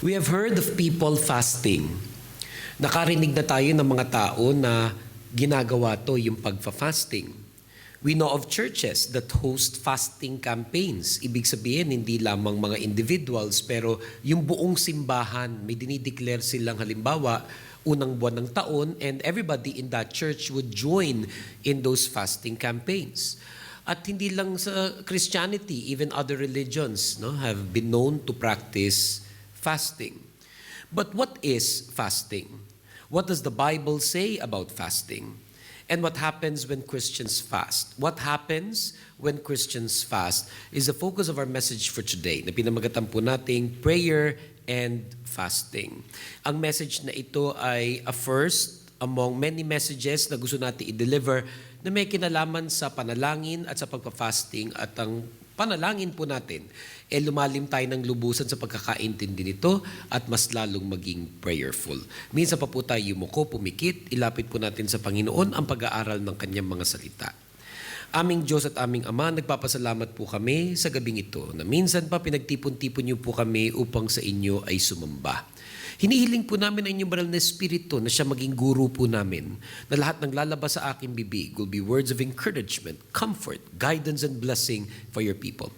We have heard of people fasting. Nakarinig na tayo ng mga tao na ginagawa to yung pagfa-fasting. We know of churches that host fasting campaigns. Ibig sabihin, hindi lamang mga individuals, pero yung buong simbahan, may dinideclare silang halimbawa, unang buwan ng taon, and everybody in that church would join in those fasting campaigns. At hindi lang sa Christianity, even other religions have been known to practice fasting. But what is fasting? What does the Bible say about fasting? And what happens when Christians fast? What happens when Christians fast is the focus of our message for today, na pinamagatan po nating prayer and fasting. Ang message na ito ay a first among many messages na gusto natin i-deliver na may kinalaman sa panalangin at sa pagpa-fasting, at ang panalangin po natin lumalim tayo ng lubusan sa pagkakaintindi nito at mas lalong maging prayerful. Minsan pa po tayo yumuko, pumikit, ilapit po natin sa Panginoon ang pag-aaral ng Kanyang mga salita. Aming Diyos at aming Ama, nagpapasalamat po kami sa gabing ito na minsan pa pinagtipon-tipon niyo po kami upang sa inyo ay sumamba. Hinihiling po namin ang inyong banal na Espiritu na siya maging guru po namin, na lahat ng lalabas sa aking bibig will be words of encouragement, comfort, guidance, and blessing for your people.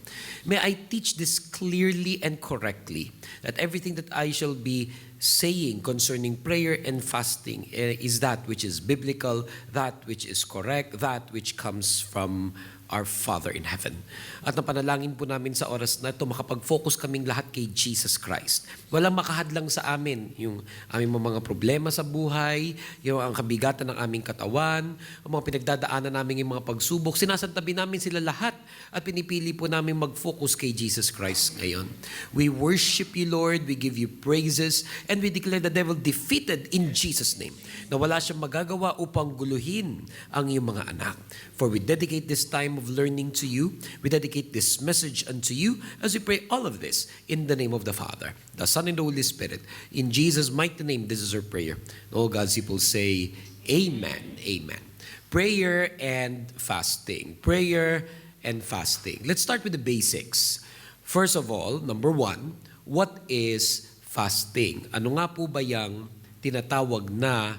May I teach this clearly and correctly, that everything that I shall be saying concerning prayer and fasting is that which is biblical, that which is correct, that which comes from our Father in heaven. At napanalangin po namin sa oras na ito, makapag-focus kaming lahat kay Jesus Christ. Walang makahadlang sa amin yung aming mga problema sa buhay, yung ang kabigatan ng aming katawan, ang mga pinagdadaanan namin yung mga pagsubok. Sinasantabi namin sila lahat at pinipili po namin mag-focus kay Jesus Christ ngayon. We worship you, Lord. We give you praises and we declare the devil defeated in Jesus' name, na wala siyang magagawa upang guluhin ang iyong mga anak. For we dedicate this time of learning to you. We dedicate this message unto you as we pray all of this in the name of the Father, the Son, and the Holy Spirit. In Jesus' mighty name, this is our prayer. All God's people say, Amen. Amen. Prayer and fasting. Prayer and fasting. Let's start with the basics. First of all, number one, what is fasting? Ano nga po ba yung tinatawag na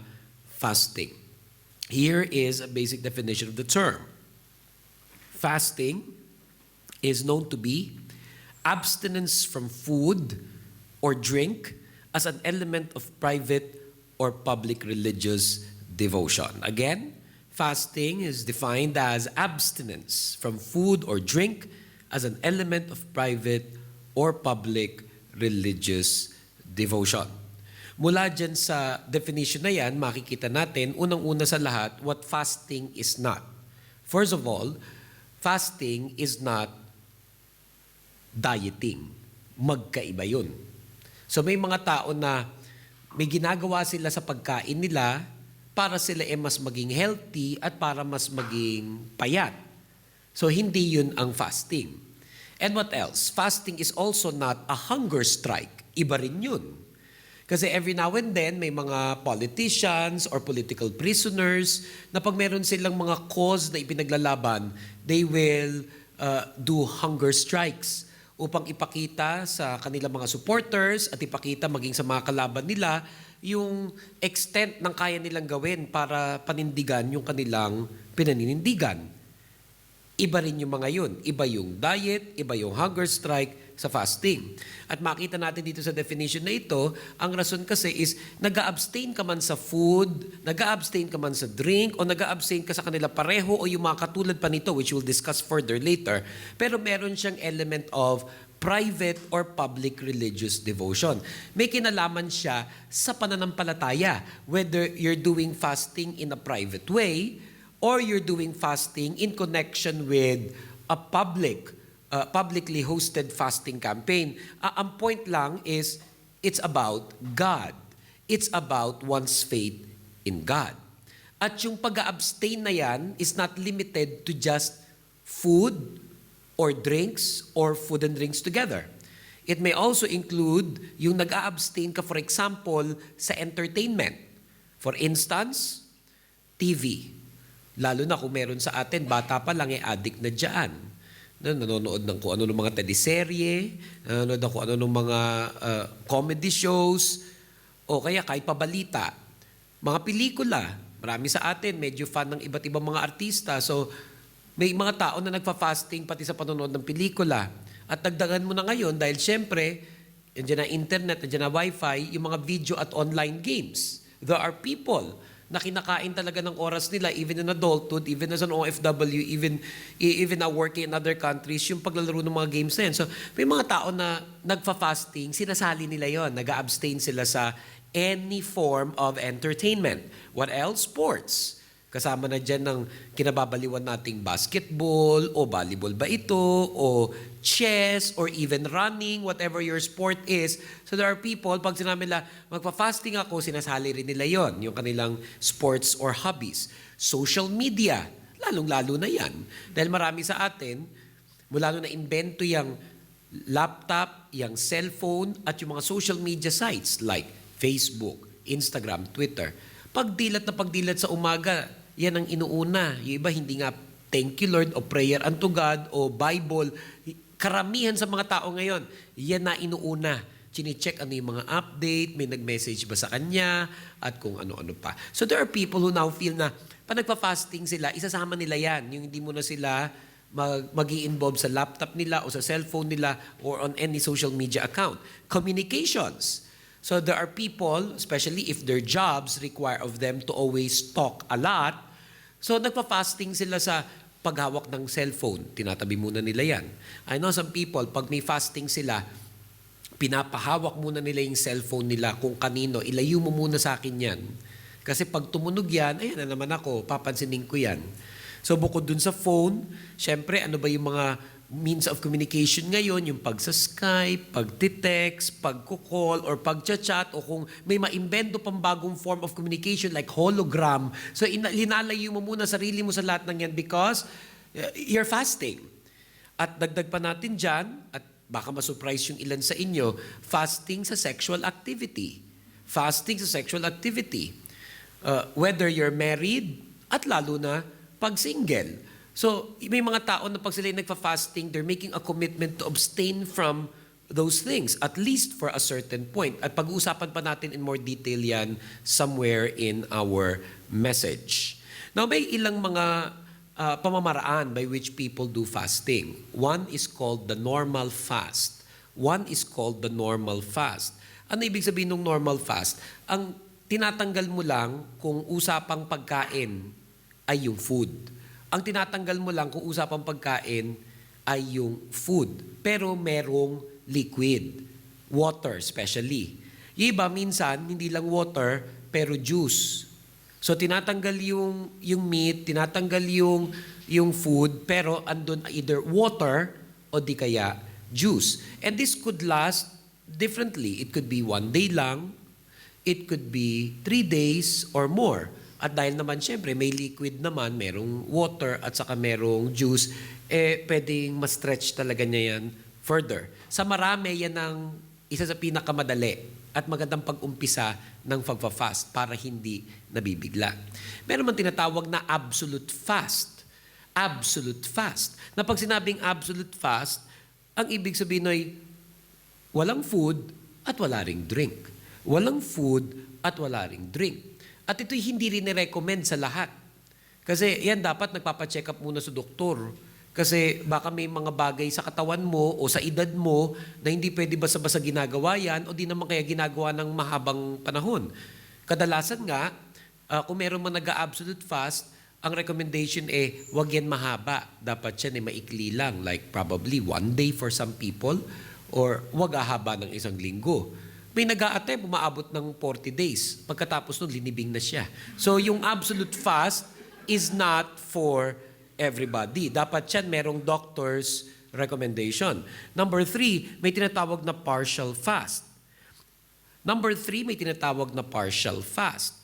fasting? Here is a basic definition of the term. Fasting is known to be abstinence from food or drink as an element of private or public religious devotion. Again, fasting is defined as abstinence from food or drink as an element of private or public religious devotion. Mula dyan sa definition na yan, makikita natin, unang-una sa lahat, what fasting is not. First of all, fasting is not dieting. Magkaiba yun. So may mga tao na may ginagawa sila sa pagkain nila para sila mas maging healthy at para mas maging payat. So hindi yun ang fasting. And what else? Fasting is also not a hunger strike. Iba rin yun. Kasi every now and then, may mga politicians or political prisoners na pag meron silang mga cause na ipinaglalaban, they will do hunger strikes upang ipakita sa kanilang mga supporters at ipakita maging sa mga kalaban nila yung extent ng kaya nilang gawin para panindigan yung kanilang pinaninindigan. Iba rin yung mga yun. Iba yung diet, iba yung hunger strike sa fasting. At makita natin dito sa definition na ito, ang rason kasi is nag-a-abstain ka man sa food, nag-a-abstain ka man sa drink, o nag-a-abstain ka sa kanila pareho o yung mga katulad pa nito, which we'll discuss further later. Pero meron siyang element of private or public religious devotion. May kinalaman siya sa pananampalataya, whether you're doing fasting in a private way or you're doing fasting in connection with a publicly hosted fasting campaign. Ang point lang is, it's about God. It's about one's faith in God. At yung pag-abstain na yan is not limited to just food or drinks or food and drinks together. It may also include yung nag-a-abstain ka, for example, sa entertainment. For instance, TV. Lalo na kung meron sa atin, bata pa lang addict na dyan. nanonood ng kung ano ng mga teleserye, nanonood ng kung ano ng mga comedy shows, o kaya kahit pabalita. Mga pelikula, marami sa atin, medyo fan ng iba't ibang mga artista. So, may mga tao na nagfa-fasting pati sa panonood ng pelikula. At dagdagan mo na ngayon dahil syempre, nandiyan na internet, nandiyan na wifi, yung mga video at online games. There are people na kinakain talaga ng oras nila, even in adulthood, even as an OFW, even now working in other countries, yung paglalaro ng mga games na yan. So, may mga tao na nagfa-fasting, sinasali nila yon, nag-abstain sila sa any form of entertainment. What else? Sports. Kasama na dyan ng kinababaliwan nating basketball, o volleyball ba ito, o chess, or even running, whatever your sport is. So there are people, pag sinabi nila, magpa-fasting ako, sinasali rin nila yon, yung kanilang sports or hobbies. Social media, lalong-lalo na yan. Dahil marami sa atin, mula nung na-invento yung laptop, yung cellphone, at yung mga social media sites like Facebook, Instagram, Twitter. Pagdilat na pagdilat sa umaga, yan ang inuuna. Yung iba hindi nga thank you Lord o prayer unto God o Bible. Karamihan sa mga tao ngayon, yan na inuuna. Chine-check ano yung mga update, may nag-message ba sa kanya, at kung ano-ano pa. So there are people who now feel na pag nagpa-fasting sila, isasama nila yan. Yung hindi mo na sila mag-i-involve sa laptop nila o sa cellphone nila or on any social media account. Communications. So there are people, especially if their jobs require of them to always talk a lot, so nagpa-fasting sila sa paghawak ng cellphone. Tinatabi muna nila yan. I know some people, pag may fasting sila, pinapahawak muna nila yung cellphone nila kung kanino, ilayo mo muna sa akin yan. Kasi pag tumunog yan, ayan na naman ako, papansinin ko yan. So bukod dun sa phone, syempre ano ba yung mga means of communication ngayon, yung pagsa-Skype, pagti-text, pagko-call, or pagcha-chat, o kung may maimbento pang bagong form of communication like hologram. So linalayo mo muna sarili mo sa lahat ng yan because you're fasting. At dagdag pa natin dyan, at baka masurprise yung ilan sa inyo, fasting sa sexual activity. Fasting sa sexual activity. Whether you're married, at lalo na pag single. So, may mga tao na pag sila nagfa-fasting, they're making a commitment to abstain from those things, at least for a certain point. At pag-uusapan pa natin in more detail yan somewhere in our message. Now, may ilang mga pamamaraan by which people do fasting. One is called the normal fast. One is called the normal fast. Ano ibig sabihin ng normal fast? Ang tinatanggal mo lang kung usapang pagkain ay yung food. Ang tinatanggal mo lang kung usapang pagkain ay yung food. Pero merong liquid. Water especially. Yung iba minsan, hindi lang water, pero juice. So tinatanggal yung meat, tinatanggal yung food, pero andun either water o di kaya juice. And this could last differently. It could be 1 day lang, it could be 3 days or more. At dahil naman syempre may liquid naman, merong water at saka merong juice, pwedeng ma-stretch talaga niya yan further. Sa marami, yan ang isa sa pinakamadali at magandang pag-umpisa ng pagpa-fast para hindi nabibigla. Meron man tinatawag na absolute fast. Absolute fast. Na pag sinabing absolute fast, ang ibig sabihin ay walang food at wala ring drink. Walang food at wala ring drink. At ito'y hindi rin ni-recommend sa lahat. Kasi yan dapat nagpapacheck up muna sa doktor. Kasi baka may mga bagay sa katawan mo o sa edad mo na hindi pwede basta-basta ginagawa yan o di naman kaya ginagawa ng mahabang panahon. Kadalasan nga, kung meron man nag-absolute fast, ang recommendation wag yan mahaba. Dapat yan maikli lang. Like probably 1 day for some people or wag ahaba ng 1 linggo. May nag-a-attempt, umaabot ng 40 days. Pagkatapos nun, linibing na siya. So yung absolute fast is not for everybody. Dapat yan merong doctor's recommendation. Number 3, may tinatawag na partial fast. Number 3, may tinatawag na partial fast.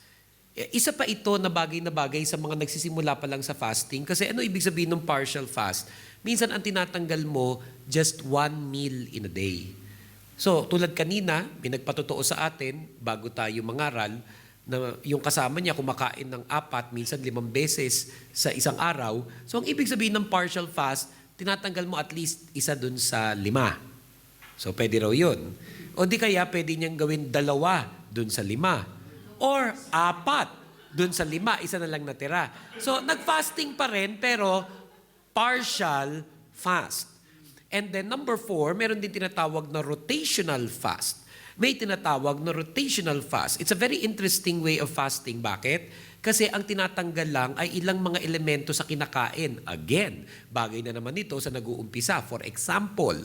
Isa pa ito na bagay sa mga nagsisimula pa lang sa fasting. Kasi ano ibig sabihin ng partial fast? Minsan ang tinatanggal mo, just 1 meal in a day. So, tulad kanina, may nagpatotoo sa atin, bago tayo mangaral, na yung kasama niya kumakain ng 4, minsan 5 beses sa isang araw. So, ang ibig sabihin ng partial fast, tinatanggal mo at least isa dun sa 5. So pwede raw yun. O di kaya pwede niyang gawin 2 dun sa 5. Or 4 dun sa 5, isa na lang natira. So nag-fasting pa rin pero partial fast. And then number 4, meron din tinatawag na rotational fast. May tinatawag na rotational fast. It's a very interesting way of fasting. Bakit? Kasi ang tinatanggal lang ay ilang mga elemento sa kinakain. Again, bagay na naman ito sa nag-uumpisa. For example,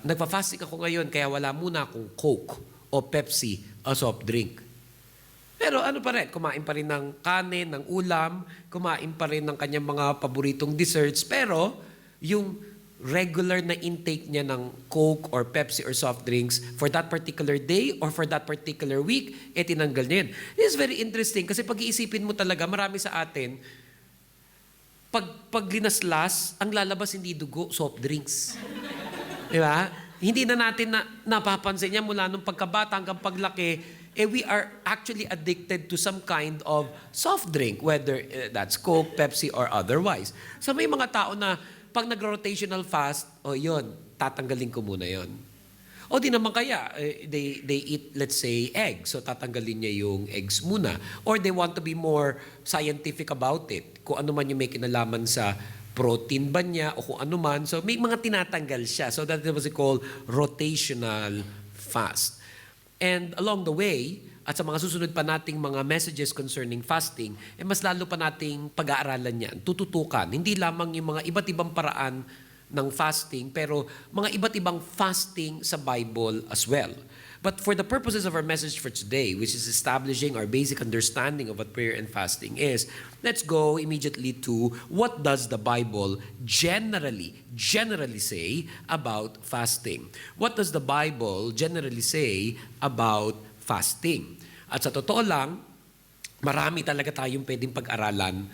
nagpa-fasting ako ngayon kaya wala muna akong Coke o Pepsi o soft drink. Pero ano pa rin, kumain pa rin ng kanin, ng ulam, kumain pa rin ng kanyang mga paboritong desserts, pero yung regular na intake niya ng Coke or Pepsi or soft drinks for that particular day or for that particular week, tinanggal niya yun. This is very interesting kasi pag-iisipin mo talaga, marami sa atin, pag linaslas, ang lalabas hindi dugo, soft drinks. Di ba? Hindi na natin napapansin niya mula nung pagkabata hanggang paglaki, we are actually addicted to some kind of soft drink, whether that's Coke, Pepsi, or otherwise. So may mga tao na pag nag-rotational fast, yun, tatanggalin ko muna yun. O di naman kaya, they eat, let's say, eggs. So tatanggalin niya yung eggs muna. Or they want to be more scientific about it. Kung ano man yung may kinalaman sa protein ba niya o kung ano man. So may mga tinatanggal siya. So that was called rotational fast. And along the way, at sa mga susunod pa nating mga messages concerning fasting, mas lalo pa nating pag-aaralan yan, tututukan. Hindi lamang yung mga iba't ibang paraan ng fasting, pero mga iba't ibang fasting sa Bible as well. But for the purposes of our message for today, which is establishing our basic understanding of what prayer and fasting is, let's go immediately to what does the Bible generally say about fasting? What does the Bible generally say about fasting? At sa totoo lang, marami talaga tayong pwedeng pag-aralan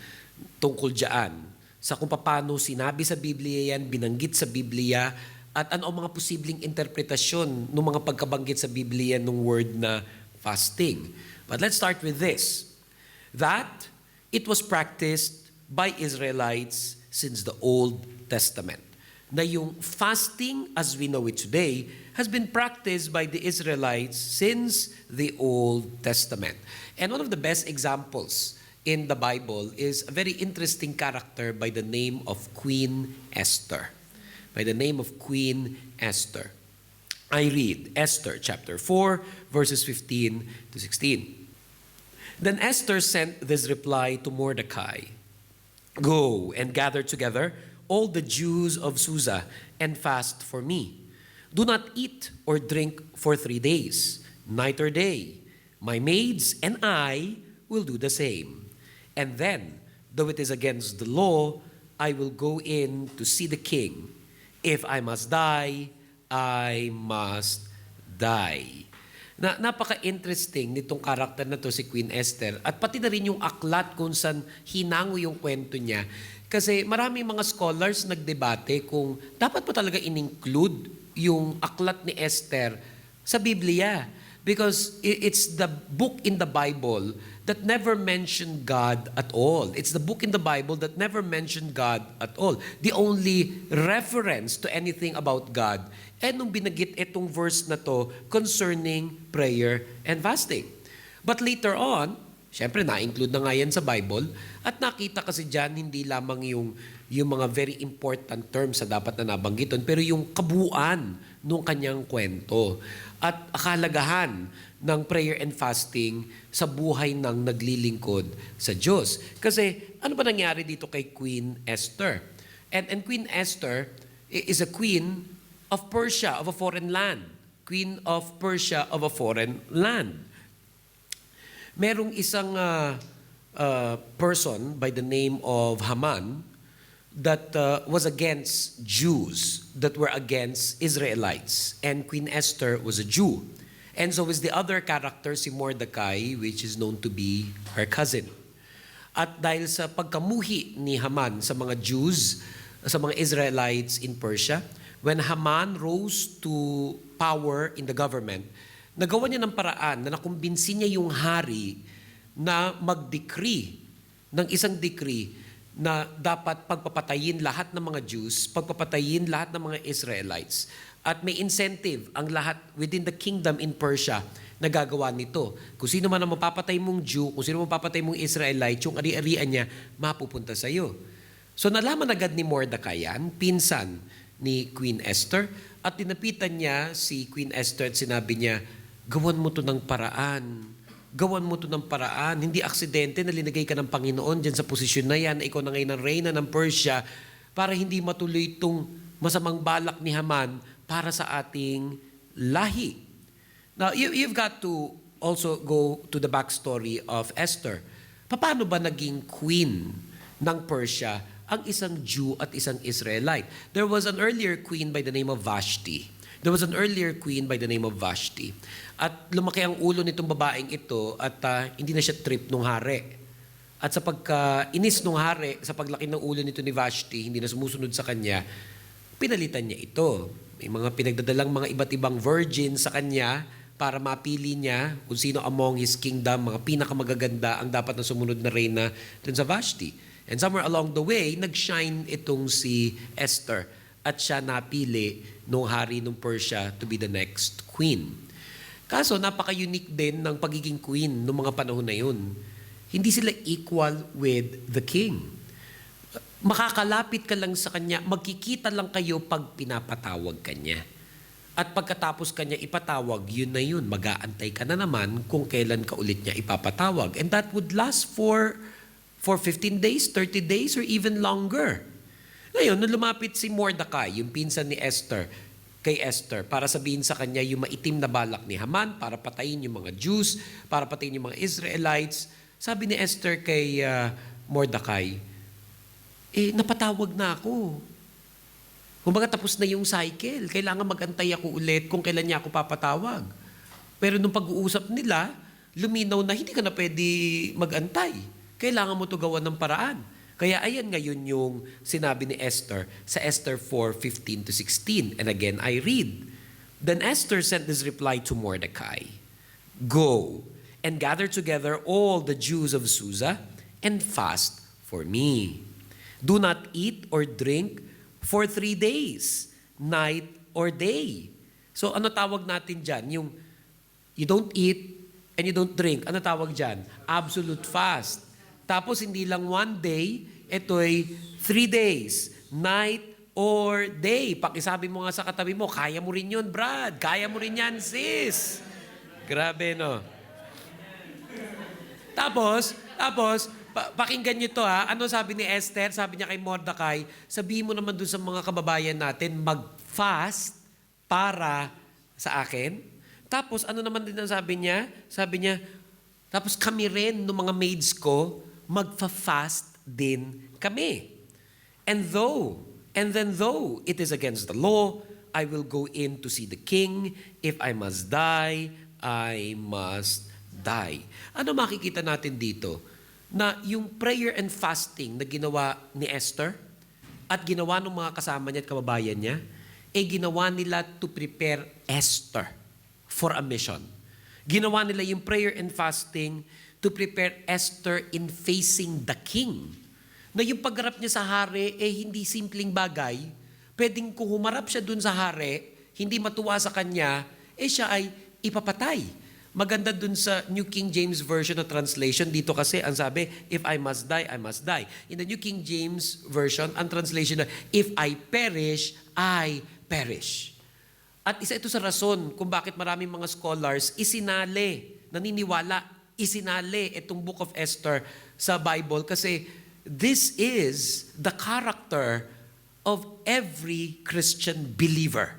tungkol dyan sa kung paano sinabi sa Biblia yan, binanggit sa Biblia, at ano ang mga posibleng interpretasyon ng mga pagkabanggit sa Biblia ng word na fasting. But let's start with this, that it was practiced by Israelites since the Old Testament. Na yung fasting as we know it today has been practiced by the Israelites since the Old Testament. And one of the best examples in the Bible is a very interesting character by the name of Queen Esther. By the name of Queen Esther. I read Esther chapter 4, verses 15 to 16. Then Esther sent this reply to Mordecai. Go and gather together all the Jews of Susa and fast for me. Do not eat or drink for 3 days, night or day. My maids and I will do the same. And then, though it is against the law, I will go in to see the king. If I must die, I must die. Napaka-interesting nitong karakter na to si Queen Esther at pati na rin yung aklat kung saan hinango yung kwento niya. Kasi maraming mga scholars nagdebate kung dapat po talaga in-include yung aklat ni Esther sa Biblia. Because it's the book in the Bible that never mentioned God at all. It's the book in the Bible that never mentioned God at all. The only reference to anything about God nung binagit itong verse na to concerning prayer and fasting. But later on, syempre na-include na nga yan sa Bible at nakita kasi dyan hindi lamang yung mga very important terms sa dapat na nabanggiton, pero yung kabuuan ng kanyang kwento at kahalagahan ng prayer and fasting sa buhay ng naglilingkod sa Diyos. Kasi ano ba nangyari dito kay Queen Esther? And Queen Esther is a queen of Persia, of a foreign land. Queen of Persia of a foreign land. Merong isang person by the name of Haman that was against Jews, that were against Israelites. And Queen Esther was a Jew. And so is the other character, si Mordecai, which is known to be her cousin. At dahil sa pagkamuhi ni Haman sa mga Jews, sa mga Israelites in Persia, when Haman rose to power in the government, nagawa niya ng paraan na nakumbinsi niya yung hari na mag-decree ng isang decree na dapat pagpapatayin lahat ng mga Jews, pagpapatayin lahat ng mga Israelites. At may incentive ang lahat within the kingdom in Persia na gagawa nito. Kung sino man ang mapapatay mong Jew, kung sino mapapatay mong Israelite, yung ari-arian niya, mapupunta sa iyo. So nalaman agad ni Mordecai yan, pinsan ni Queen Esther, at tinapitan niya si Queen Esther at sinabi niya, gawan mo to ng paraan. Gawan mo to ng paraan. Hindi aksidente na linagay ka ng Panginoon dyan sa posisyon na yan, na ikaw na ngayon ang reyna ng Persia, para hindi matuloy itong masamang balak ni Haman para sa ating lahi. Now, you've got to also go to the backstory of Esther. Paano ba naging queen ng Persia ang isang Jew at isang Israelite? There was an earlier queen by the name of Vashti. At lumaki ang ulo nitong babaeng ito at hindi na siya trip nung hari. At sa pagka-inis nung hari, sa paglaki ng ulo nito ni Vashti, hindi na sumusunod sa kanya, pinalitan niya ito. May mga pinagdadalang mga iba't ibang virgin sa kanya para mapili niya kung sino among his kingdom, mga pinakamagaganda ang dapat na sumunod na reyna dun sa Vashti. And somewhere along the way, nag-shine itong si Esther at siya napili nung hari ng Persia to be the next queen. Kaso napaka-unique din ng pagiging queen noong mga panahon na yun. Hindi sila equal with the king. Makakalapit ka lang sa kanya, magkikita lang kayo pag pinapatawag kanya. At pagkatapos kanya ipatawag, yun na yun. Mag-aantay ka na naman kung kailan ka ulit niya ipapatawag. And that would last for 15 days, 30 days, or even longer. Ngayon, nung lumapit si Mordecai, yung pinsan ni Esther, kay Esther, para sabihin sa kanya yung maitim na balak ni Haman, para patayin yung mga Jews, para patayin yung mga Israelites, sabi ni Esther kay Mordecai, napatawag na ako. Kumbaga tapos na yung cycle. Kailangan mag-antay ako ulit kung kailan niya ako papatawag. Pero nung pag-uusap nila, luminaw na hindi ka na pwede mag-antay. Kailangan mo to gawan ng paraan. Kaya ayan ngayon yung sinabi ni Esther sa Esther 4:15-16. And again, I read, Then Esther sent this reply to Mordecai, Go and gather together all the Jews of Susa and fast for me. Do not eat or drink for 3 days, night or day. So ano tawag natin dyan? Yung you don't eat and you don't drink. Ano tawag dyan? Absolute fast. Tapos hindi lang 1 day, ito'y 3 days, night or day. Pakisabi mo nga sa katabi mo, kaya mo rin yun, Brad. Kaya mo rin yan, sis. Grabe, no? Tapos, pakinggan nyo to ha. Ano sabi ni Esther? Sabi niya kay Mordecai, sabihin mo naman dun sa mga kababayan natin, mag-fast para sa akin. Tapos, ano naman din ang sabi niya? Sabi niya, tapos kami rin, ng mga maids ko, magfa-fast din kami. And then though it is against the law, I will go in to see the king. If I must die, I must die. Ano makikita natin dito? Na yung prayer and fasting na ginawa ni Esther at ginawa ng mga kasama niya at kababayan niya, ginawa nila to prepare Esther for a mission. Ginawa nila yung prayer and fasting to prepare Esther in facing the king. Na yung pagharap niya sa hari, hindi simpleng bagay. Pwedeng kung humarap siya dun sa hari, hindi matuwa sa kanya, siya ay ipapatay. Maganda dun sa New King James Version na translation, dito kasi ang sabi, if I must die, I must die. In the New King James Version, ang translation na, if I perish, I perish. At isa ito sa rason kung bakit maraming mga scholars naniniwala, isinali itong Book of Esther sa Bible kasi this is the character of every Christian believer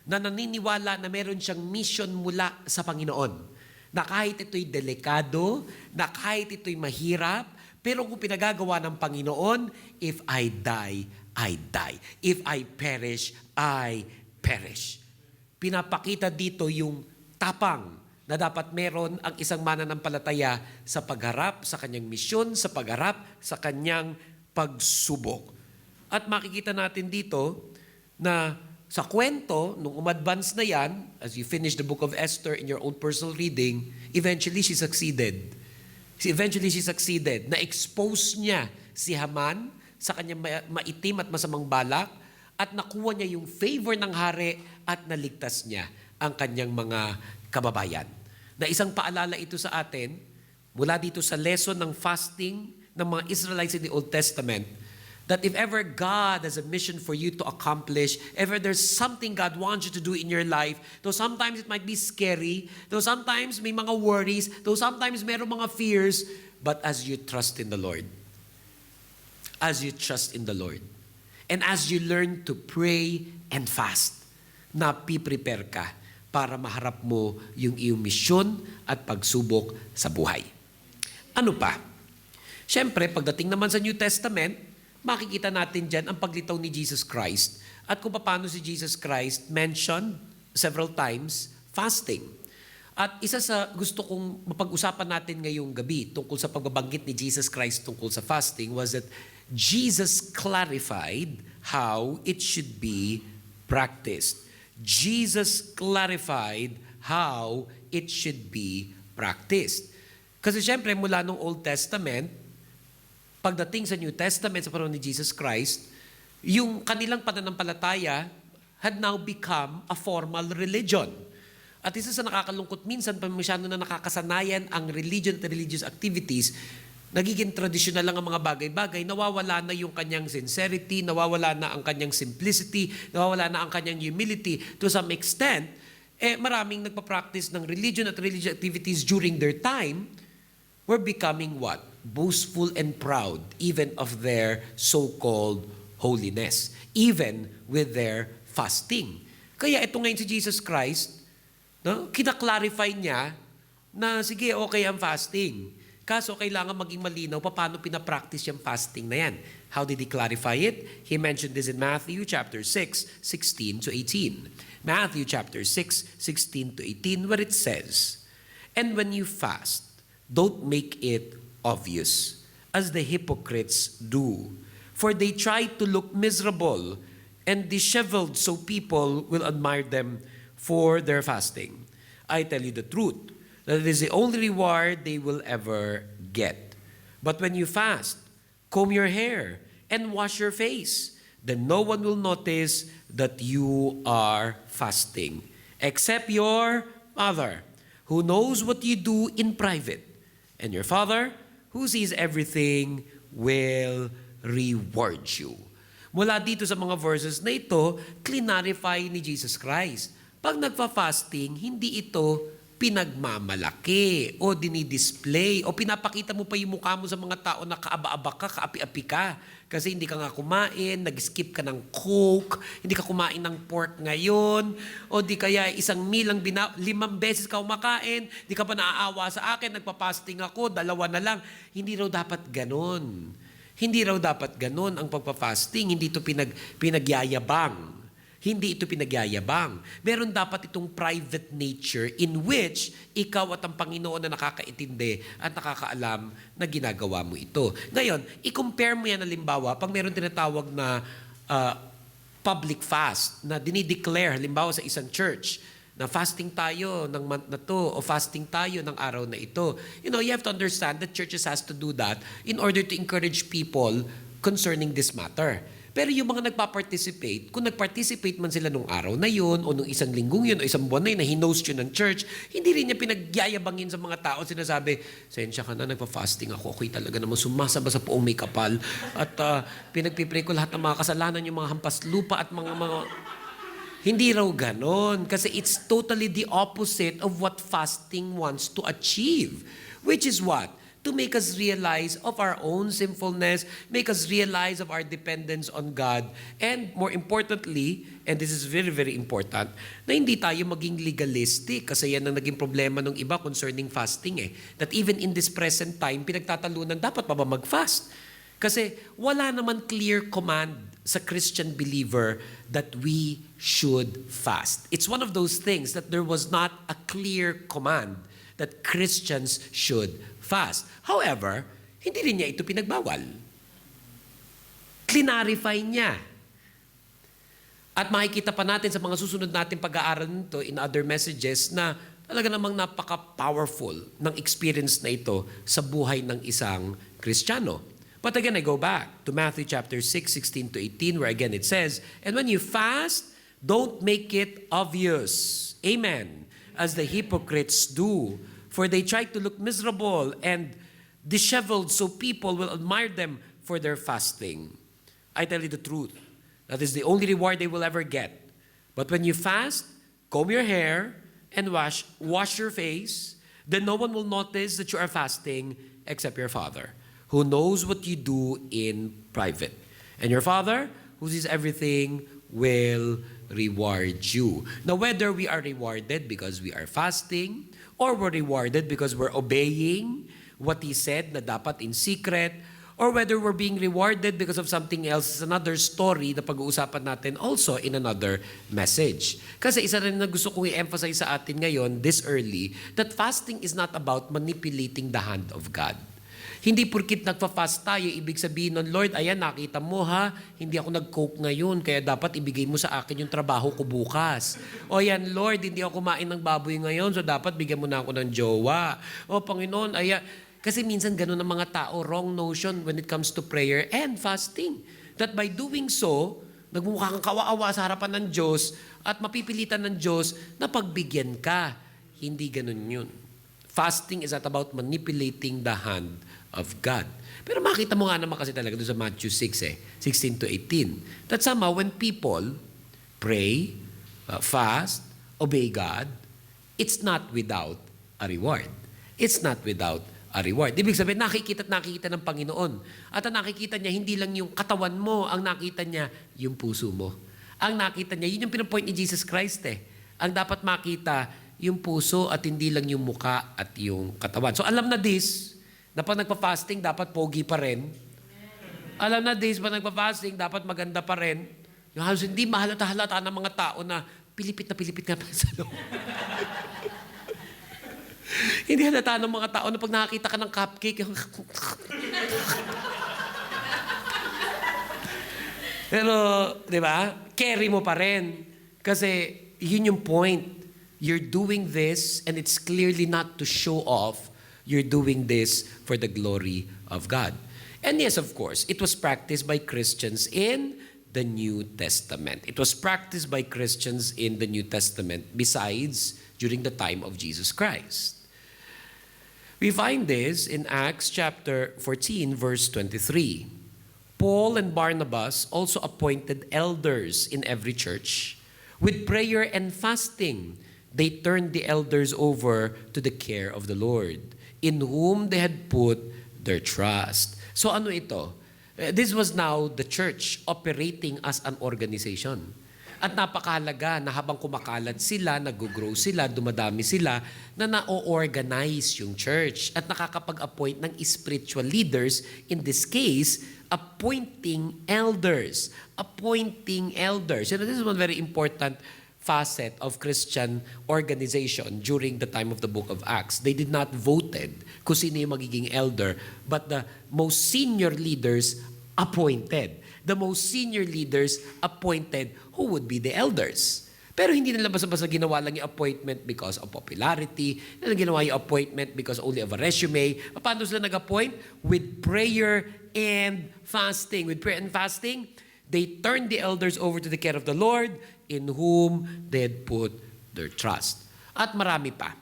na naniniwala na meron siyang mission mula sa Panginoon. Na kahit ito'y delikado, na kahit ito'y mahirap, pero kung pinagagawa ng Panginoon, if I die, I die. If I perish, I perish. Pinapakita dito yung tapang na dapat meron ang isang mananampalataya sa pagharap sa kanyang misyon, sa pagharap sa kanyang pagsubok. At makikita natin dito na sa kwento, nung umadvance na yan, as you finish the book of Esther in your own personal reading, eventually she succeeded. Na-expose niya si Haman, sa kanyang maitim at masamang balak at nakuha niya yung favor ng hari at naligtas niya ang kanyang mga kababayan. Na isang paalala ito sa atin mula dito sa lesson ng fasting ng mga Israelites in the Old Testament, that if ever God has a mission for you to accomplish, if ever there's something God wants you to do in your life, though sometimes it might be scary, though sometimes may mga worries, though sometimes mayroong mga fears, but as you trust in the Lord, and as you learn to pray and fast, napiprepare ka para maharap mo yung iyong misyon at pagsubok sa buhay. Ano pa? Siyempre, pagdating naman sa New Testament, makikita natin dyan ang paglitaw ni Jesus Christ at kung paano si Jesus Christ mentioned several times fasting. At isa sa gusto kong mapag-usapan natin ngayong gabi tungkol sa pagbabanggit ni Jesus Christ tungkol sa fasting was that Jesus clarified how it should be practiced. Jesus clarified how it should be practiced. Kasi syempre mula nung Old Testament, pagdating sa New Testament sa panahon ni Jesus Christ, yung kanilang pananampalataya had now become a formal religion. At isa sa nakakalungkot minsan, pag masyado na nakakasanayan ang religion at religious activities, nagiging traditional lang ang mga bagay-bagay, nawawala na yung kanyang sincerity, nawawala na ang kanyang simplicity, nawawala na ang kanyang humility. To some extent, maraming nagpa-practice ng religion at religious activities during their time were becoming what? Boastful and proud, even of their so-called holiness, even with their fasting. Kaya ito ngayon si Jesus Christ, no, kinaklarify niya na sige, okay ang fasting. Kaso kailangan maging malinaw paano pinapractice yung fasting na yan. How did he clarify it? He mentioned this in Matthew chapter 6, 16 to 18. Matthew chapter 6, 16 to 18, where it says, "And when you fast, don't make it obvious, as the hypocrites do. For they try to look miserable and disheveled so people will admire them for their fasting. I tell you the truth, that it is the only reward they will ever get. But when you fast, comb your hair and wash your face. Then no one will notice that you are fasting, except your Father, who knows what you do in private. And your Father, who sees everything, will reward you." Mula dito sa mga verses na ito, clarify ni Jesus Christ. Pag nagfa-fasting, hindi ito pinagmamalaki o dinidisplay o pinapakita mo pa yung mukha mo sa mga tao na kaaba-aba ka, kaapi-api ka. Kasi hindi ka nga kumain, nag-skip ka ng Coke, hindi ka kumain ng pork ngayon, o di kaya isang meal 5 beses ka kumakain, di ka pa naaawa sa akin, nagpa-fasting ako, 2 na lang. Hindi raw dapat ganon. Hindi raw dapat ganon ang pagpa-fasting, hindi ito pinagyayabang. Hindi ito pinagyayabang. Meron dapat itong private nature in which ikaw at ang Panginoon na nakakaintindi at nakakaalam na ginagawa mo ito. Ngayon, i-compare mo yan halimbawa pag meron tinatawag na public fast na dinideclare halimbawa sa isang church na fasting tayo ng month na to o fasting tayo ng araw na ito. You know, you have to understand that churches has to do that in order to encourage people concerning this matter. Pero yung mga nagpa-participate, kung nag-participate man sila nung araw na yun, o nung isang linggong yun, o isang buwan na yun, na hinost yun ng church, hindi rin niya pinagyayabangin sa mga tao. Sinasabi, sensya ka na, nagpa-fasting ako. Okay talaga naman, sumasaba sa poong may kapal. At pinagpipray ko lahat ng mga kasalanan, yung mga hampas lupa at mga... Hindi raw ganon. Kasi it's totally the opposite of what fasting wants to achieve. Which is what? To make us realize of our own sinfulness, make us realize of our dependence on God, and more importantly, and this is very, very important, na hindi tayo maging legalistic kasi yan ang naging problema ng iba concerning fasting eh. That even in this present time, pinagtatalunan, dapat pa ba mag-fast? Kasi wala naman clear command sa Christian believer that we should fast. It's one of those things that there was not a clear command that Christians should fast. However, hindi rin niya ito pinagbawal. Clarify niya. At makikita pa natin sa mga susunod natin pag-aaral nito in other messages na talaga namang napaka-powerful ng experience na ito sa buhay ng isang Kristiyano. But again, I go back to Matthew chapter 6, 16 to 18, where again it says, "And when you fast, don't make it obvious." Amen. As the hypocrites do, for they try to look miserable and disheveled, so people will admire them for their fasting. I tell you the truth, that is the only reward they will ever get. But when you fast, comb your hair and wash your face, then no one will notice that you are fasting except your Father, who knows what you do in private. And your Father, who sees everything, will reward you. Now, whether we are rewarded because we are fasting, or we're rewarded because we're obeying what He said na dapat in secret, or whether we're being rewarded because of something else, is another story na pag-uusapan natin also in another message. Kasi isa rin na gusto kong i-emphasize sa atin ngayon, this early, that fasting is not about manipulating the hand of God. Hindi porkit nagpa-fast tayo, ibig sabihin nun, Lord, ayan, nakita mo ha, hindi ako nag-coke ngayon, kaya dapat ibigay mo sa akin yung trabaho ko bukas. O yan, Lord, hindi ako kumain ng baboy ngayon, so dapat bigyan mo na ako ng jowa. O Panginoon, ayan. Kasi minsan ganun ang mga tao, wrong notion when it comes to prayer and fasting. That by doing so, nagmumukha kang kawa-awa sa harapan ng Diyos at mapipilitan ng Diyos na pagbigyan ka. Hindi ganun yun. Fasting is not about manipulating the hand of God. Pero makita mo nga naman kasi talaga doon sa Matthew 6, 16 to 18, that somehow when people pray, fast, obey God, it's not without a reward. It's not without a reward. Ibig sabihin, nakikita at nakikita ng Panginoon. At ang nakikita niya, hindi lang yung katawan mo, ang nakita niya, yung puso mo. Ang nakita niya, yun yung pinapoint ni Jesus Christ Ang dapat makita, yung puso at hindi lang yung muka at yung katawan. So alam na this, na pag nagpa-fasting, dapat pogi pa rin. Alam na this, pag nagpa-fasting, dapat maganda pa rin. Yung halos hindi mahalata-halata ng mga tao na pilipit nga pa sa loob. Hindi halata ng mga tao na pag nakakita ka ng cupcake, pero, di ba, carry mo pa rin. Kasi yun yung point. You're doing this and it's clearly not to show off. You're doing this for the glory of God. And yes, of course, it was practiced by Christians in the New Testament. It was practiced by Christians in the New Testament besides during the time of Jesus Christ. We find this in Acts chapter 14, verse 23. Paul and Barnabas also appointed elders in every church. With prayer and fasting, they turned the elders over to the care of the Lord, in whom they had put their trust. So ano ito? This was now the church operating as an organization. At napakahalaga na habang kumakalat sila, nag-grow sila, dumadami sila, na na-organize yung church at nakakapag-appoint ng spiritual leaders, in this case, appointing elders. Appointing elders. You know, this is one very important facet of Christian organization during the time of the book of Acts. They did not voted kung sino yung magiging elder, but the most senior leaders appointed. The most senior leaders appointed who would be the elders. Pero hindi nila basta-basta ginawa lang yung appointment because of popularity. Hindi nila ginawa yung appointment because only of a resume. Paano sila nag-appoint? With prayer and fasting. With prayer and fasting, they turned the elders over to the care of the Lord, in whom they had put their trust. At marami pa.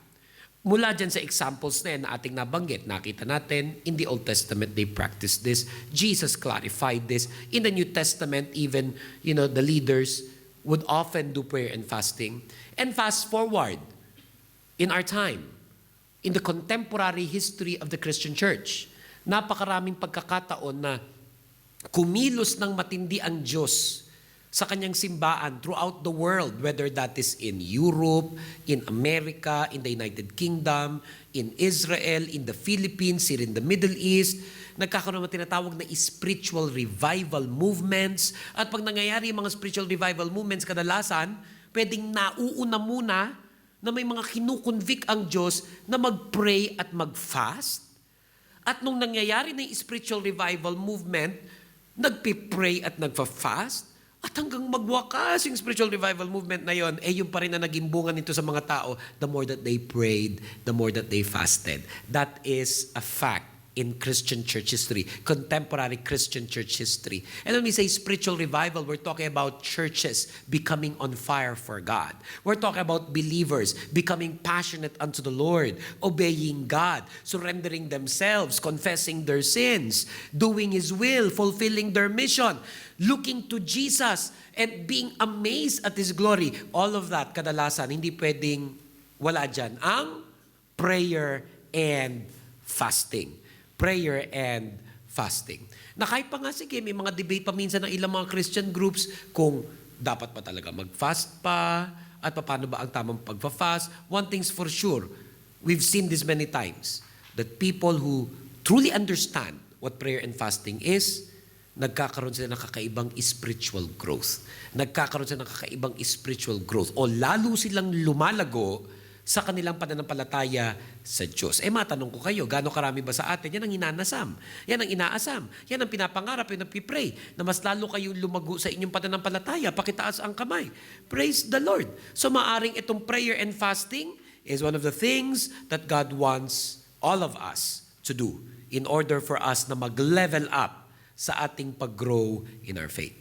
Mula dyan sa examples na yan na ating nabanggit, nakita natin, in the Old Testament, they practiced this. Jesus clarified this. In the New Testament, even, the leaders would often do prayer and fasting. And fast forward, in our time, in the contemporary history of the Christian Church, napakaraming pagkakataon na kumilos ng matindi ang Diyos sa kanyang simbahan throughout the world, whether that is in Europe, in America, in the United Kingdom, in Israel, in the Philippines, in the Middle East. Nagkakaroon ng tinatawag na spiritual revival movements. At pag nangyayari yung mga spiritual revival movements, kadalasan, pwedeng nauuna muna na may mga kinukonvict ang Diyos na mag-pray at mag-fast. At nung nangyayari na yung spiritual revival movement, nagpipray at nagfa-fast. At hanggang magwakas yung spiritual revival movement na yon, yung pa rin na naging bunga nito sa mga tao, the more that they prayed, the more that they fasted. That is a fact in Christian church history, contemporary Christian church history. And when we say spiritual revival, we're talking about churches becoming on fire for God. We're talking about believers becoming passionate unto the Lord, obeying God, surrendering themselves, confessing their sins, doing His will, fulfilling their mission, looking to Jesus, and being amazed at His glory. All of that, kadalasan, hindi pwedeng wala dyan ang prayer and fasting. Prayer and fasting. Na kahit pa nga, sige, may mga debate pa minsan ng ilang mga Christian groups kung dapat pa talaga mag-fast pa at paano ba ang tamang pagpa-fast. One thing's for sure, we've seen this many times, that people who truly understand what prayer and fasting is, nagkakaroon sila ng kakaibang spiritual growth. Nagkakaroon sila ng kakaibang spiritual growth. O lalo silang lumalago sa kanilang pananampalataya sa Diyos. Matanong ko kayo, gaano karami ba sa atin? Yan ang inanasam. Yan ang inaasam. Yan ang pinapangarap, yung nagpipray, na mas lalo kayo lumago sa inyong pananampalataya. Pakitaas ang kamay. Praise the Lord. So maaring itong prayer and fasting is one of the things that God wants all of us to do in order for us na mag-level up sa ating pag-grow in our faith.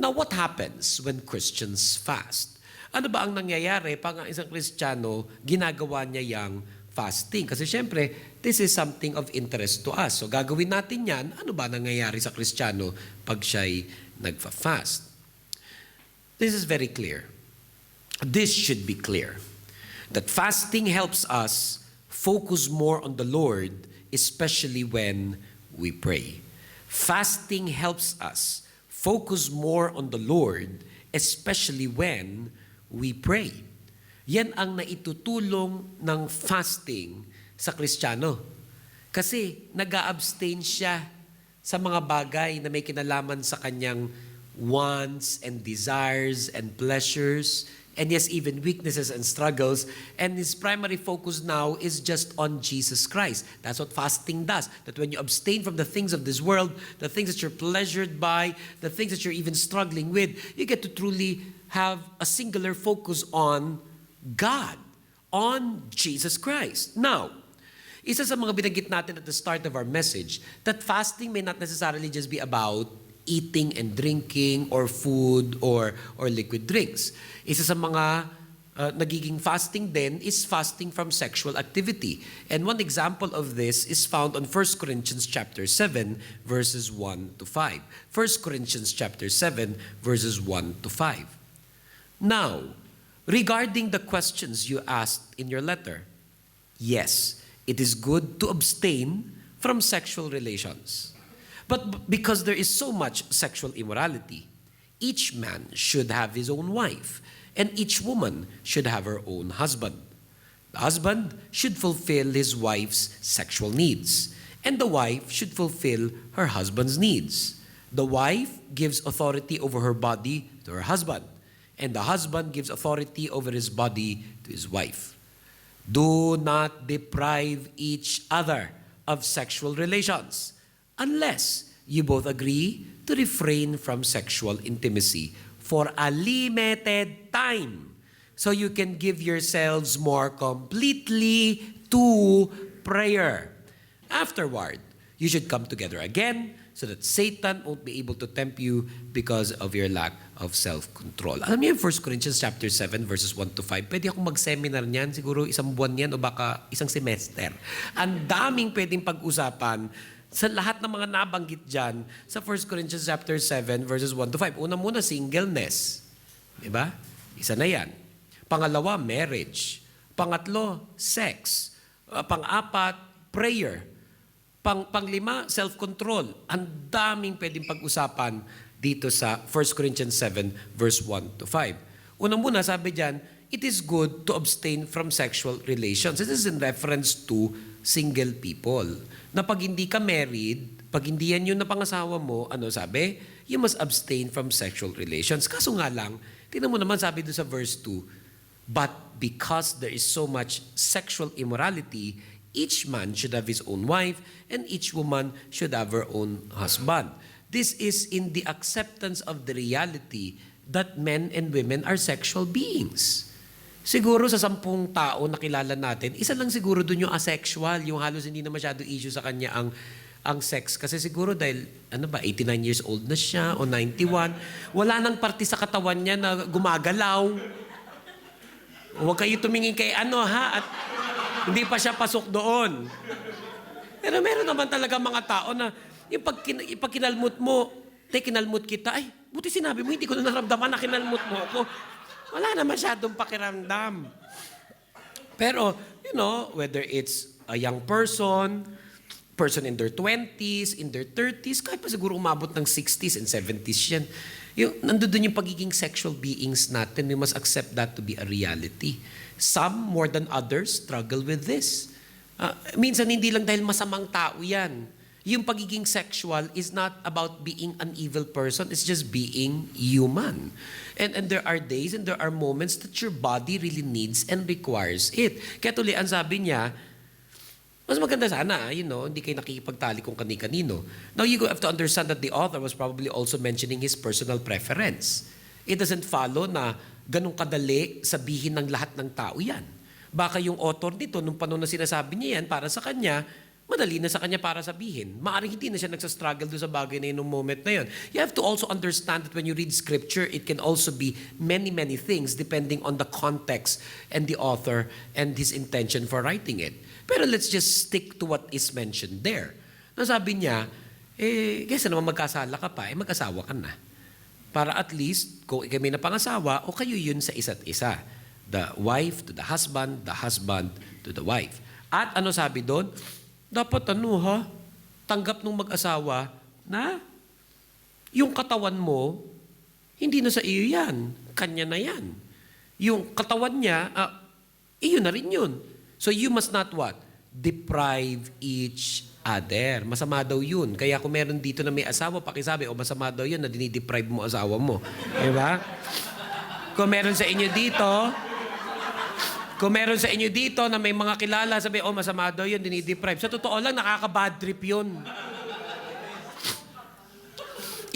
Now, what happens when Christians fast? Ano ba ang nangyayari pag ang isang Kristiyano ginagawa niya yang fasting? Kasi syempre, this is something of interest to us. So gagawin natin yan, ano ba nangyayari sa Kristiyano pag siya'y nagfa-fast? This is very clear. This should be clear. That fasting helps us focus more on the Lord, especially when we pray. Fasting helps us focus more on the Lord, especially when we pray. Yan ang naitutulong ng fasting sa Kristiyano. Kasi nag-a-abstain siya sa mga bagay na may kinalaman sa kanyang wants and desires and pleasures, and yes, even weaknesses and struggles. And his primary focus now is just on Jesus Christ. That's what fasting does. That when you abstain from the things of this world, the things that you're pleasured by, the things that you're even struggling with, you get to truly have a singular focus on God, on Jesus Christ. Now, isa sa mga binanggit natin at the start of our message, that fasting may not necessarily just be about eating and drinking or food or liquid drinks. Isa sa mga nagiging fasting din is fasting from sexual activity. And one example of this is found on 1 Corinthians chapter 7 verses 1 to 5. 1 Corinthians chapter 7 verses 1 to 5. Now, regarding the questions you asked in your letter, yes, it is good to abstain from sexual relations. But because there is so much sexual immorality, each man should have his own wife, and each woman should have her own husband. The husband should fulfill his wife's sexual needs, and the wife should fulfill her husband's needs. The wife gives authority over her body to her husband, and the husband gives authority over his body to his wife. Do not deprive each other of sexual relations, unless you both agree to refrain from sexual intimacy for a limited time, so you can give yourselves more completely to prayer. Afterward, you should come together again so that Satan won't be able to tempt you because of your lack of self-control. Alam niyo yung 1 Corinthians chapter 7 verses 1 to 5, pwede akong mag-seminar niyan, siguro isang buwan yan o baka isang semester. Ang daming pwedeng pag-usapan sa lahat ng mga nabanggit dyan sa 1 Corinthians chapter 7 verses 1 to 5. Una muna, singleness. Diba? Isa na yan. Pangalawa, marriage. Pangatlo, sex. Pang-apat, prayer. Panglima, self-control. Ang daming pwedeng pag-usapan dito sa 1 Corinthians 7 verse 1 to 5. Una muna, sabi dyan, it is good to abstain from sexual relations. This is in reference to single people. Na pag hindi ka married, pag hindi yan yung napangasawa mo, ano sabi? You must abstain from sexual relations. Kaso nga lang, tingnan mo naman sabi doon sa verse 2, but because there is so much sexual immorality, each man should have his own wife, and each woman should have her own husband. This is in the acceptance of the reality that men and women are sexual beings. Siguro sa 10 tao na kilala natin, isa lang siguro dun yung asexual, yung halos hindi na masyado issue sa kanya ang sex. Kasi siguro dahil, 89 years old na siya o 91, wala nang parte sa katawan niya na gumagalaw. Huwag kayo tumingin kay at hindi pa siya pasok doon. Pero meron naman talaga mga tao na yung pag kinalmot mo, kinalmot kita, ay, buti sinabi mo, hindi ko na naramdaman na kinalmot mo ako. Wala na masyadong pakiramdam. Pero, whether it's a young person in their 20s, in their 30s, kahit pa siguro umabot ng 60s and 70s yan. Nandun yung pagiging sexual beings natin. We must accept that to be a reality. Some, more than others, struggle with this. Minsan hindi lang dahil masamang tao yan. Yung pagiging sexual is not about being an evil person. It's just being human. And there are days and there are moments that your body really needs and requires it. Kaya tuloy, ang sabi niya, mas maganda sana, hindi kayo nakikipagtali kung kani-kanino. Now, you have to understand that the author was probably also mentioning his personal preference. It doesn't follow na ganun kadali sabihin ng lahat ng tao yan. Baka yung author nito, nung panahon na sinasabi niya yan, para sa kanya, madali na sa kanya para sabihin. Maaring hindi na siya nagsastruggle doon sa bagay na yun nung moment na yun. You have to also understand that when you read scripture, it can also be many, many things depending on the context and the author and his intention for writing it. Pero let's just stick to what is mentioned there. Nasabi niya, kaysa naman magkasala ka pa, mag-asawa ka na. Para at least, kung kami na pangasawa, o kayo yun sa isa't isa. The wife to the husband to the wife. At ano sabi doon? Dapat tanggap nung mag-asawa na yung katawan mo, hindi na sa iyo yan. Kanya na yan. Yung katawan niya, iyo na rin yun. So you must not what? Deprive each other. Masama daw yun. Kaya kung meron dito na may asawa, pakisabi, masama daw yun na dinideprive mo asawa mo. Diba? Kung meron sa inyo dito, na may mga kilala, sabi, masama daw yun, dinideprive. Sa totoo lang, nakaka-bad trip yun.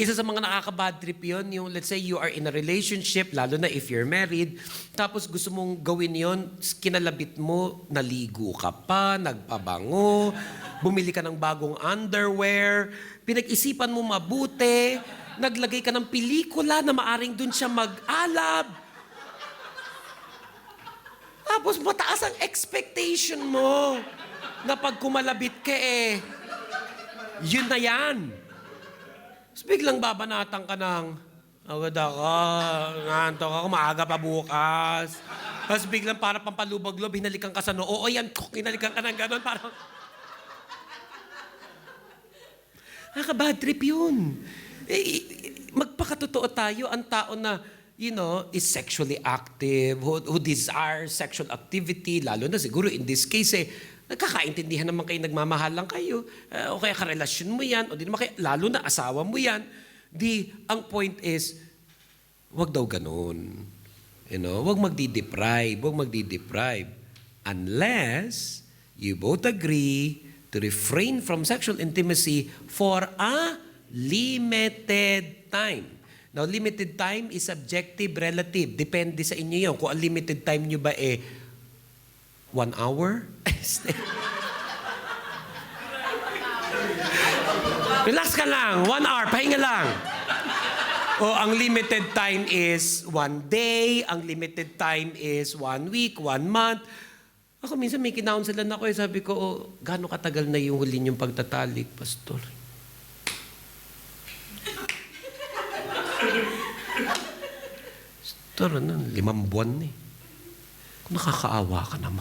Isa sa mga nakaka-bad trip yun, yung let's say you are in a relationship, lalo na if you're married, tapos gusto mong gawin yun, kinalabit mo, naligo ka pa, nagpabango, bumili ka ng bagong underwear, pinag-isipan mo mabuti, naglagay ka ng pelikula na maaring dun siya mag-alab. Tapos mataas ang expectation mo na pag kumalabit ka yun na yan. Tapos biglang babanatan ka ng, agad ako, ngantok ako, maaga pa bukas. Tapos biglang para pampalubag-lob, hinalikan ka sa noo, yan, hinalikan ka ng gano'n, parang... Nakaka-bad trip yun. Magpakatotoo tayo, ang tao na, is sexually active, who desires sexual activity, lalo na siguro in this case, nagkakaintindihan naman kayo, nagmamahal lang kayo, o kaya karelasyon mo yan, o di naman kayo, lalo na asawa mo yan. Ang point is, wag daw ganun. Wag magdi-deprive. Unless you both agree to refrain from sexual intimacy for a limited time. Now, limited time is subjective, relative. Depende sa inyo yun. Kung ang limited time nyo ba 1 hour? Relax ka lang. 1 hour. Pahinga lang. O ang limited time is 1 day. Ang limited time is 1 week, 1 month. Ako minsan may kinaunsalan ako. Sabi ko, gaano katagal na yung huli niyong pagtatalik, Pastor? Pastor, 5 buwan na Nakakaawa ka naman.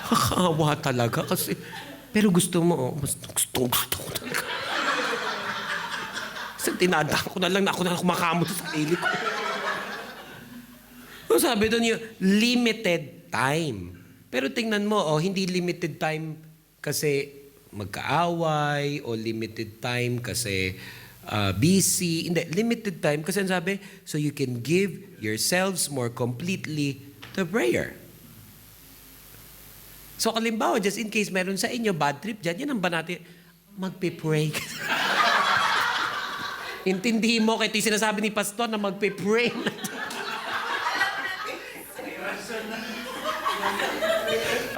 Nakakaawa talaga kasi... Pero gusto mo, gusto ko talaga. Kasi tinadaan ko na lang na ako na kumakamot sa sarili ko. So sabi doon yung limited time. Pero tingnan mo, hindi limited time kasi magkaaway o limited time kasi busy. Hindi, limited time kasi sabi, so you can give yourselves more completely to prayer. So kalimbawa, just in case meron sa inyo bad trip dyan, yan ang ba natin? Magpe-pray. Intindihin mo, kahit yung sinasabi ni Pastor na magpe-pray.